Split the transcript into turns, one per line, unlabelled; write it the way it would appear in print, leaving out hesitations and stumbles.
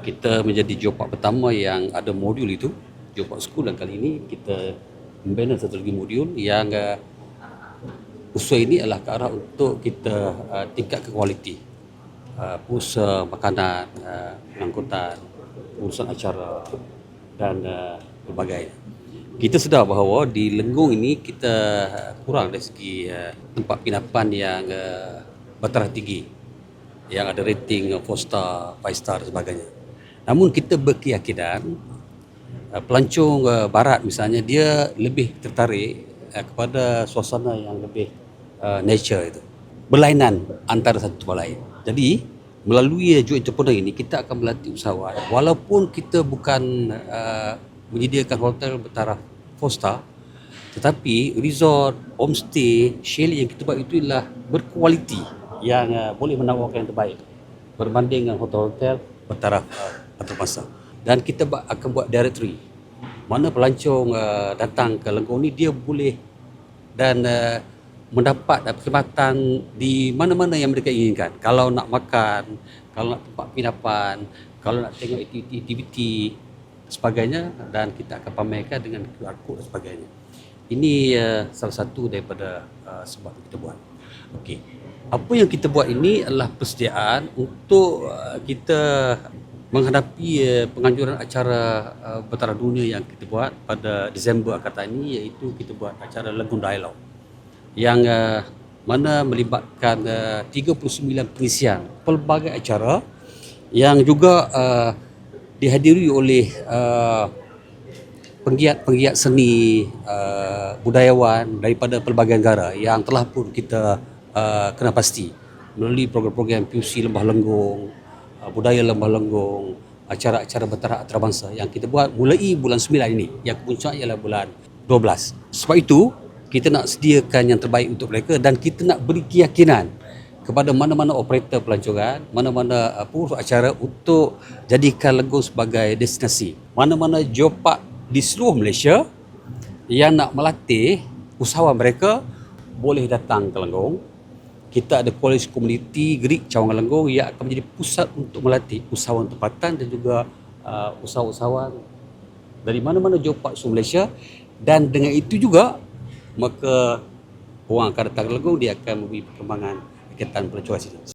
Kita menjadi Geopark pertama yang ada modul itu, Geopark School, dan kali ini kita membina satu lagi modul yang usaha ini adalah ke arah untuk kita tingkatkan kualiti usaha makanan, pengangkutan, urusan acara dan pelbagai. Kita sedar bahawa di Lenggong ini kita kurang dari segi tempat penginapan yang bertaraf tinggi, yang ada rating 4 star, 5 star dan sebagainya. Namun kita berkeyakinan pelancong barat misalnya dia lebih tertarik kepada suasana yang lebih nature itu. Berlainan antara satu sama lain. Jadi melalui joint entrepreneur ini kita akan melatih usahawan walaupun kita bukan menyediakan hotel bertaraf 4 star, tetapi resort, homestay, chalet yang kita buat itu adalah berkualiti yang boleh menawarkan yang terbaik berbanding dengan hotel-hotel bertaraf antarabangsa. Dan kita akan buat directory mana pelancong datang ke Lenggong ni dia boleh dan mendapat perkhidmatan di mana-mana yang mereka inginkan. Kalau nak makan, kalau nak tempat penginapan, kalau nak tengok aktiviti sebagainya, dan kita akan pamerkan dengan QR code dan sebagainya. Ini salah satu daripada sebab kita buat. Okey. Apa yang kita buat ini adalah persediaan untuk kita menghadapi penganjuran acara bertaraf dunia yang kita buat pada Disember akan datang ini, iaitu kita buat acara Lenggong Dialog yang mana melibatkan 39 pengisian pelbagai acara yang juga dihadiri oleh penggiat-penggiat seni, budayawan daripada pelbagai negara yang telah pun kita kenal pasti melalui program-program PUC Lembah Lenggong, budaya Lembah Lenggong, acara-acara bertaraf antarabangsa yang kita buat mulai bulan 9 ini, yang puncaknya ialah bulan 12. Sebab itu kita nak sediakan yang terbaik untuk mereka dan kita nak beri keyakinan kepada mana-mana operator pelancongan, mana-mana pengurus acara untuk jadikan Lenggong sebagai destinasi. Mana-mana Geopark di seluruh Malaysia yang nak melatih usahawan mereka boleh datang ke Lenggong. Kita ada College Community Gerik Cawangan Lenggong yang akan menjadi pusat untuk melatih usahawan tempatan dan juga usahawan dari mana-mana Geopark seluruh Malaysia. Dan dengan itu juga maka orang akan datang ke Lenggong, dia akan memberi perkembangan kegiatan pelancongan sini.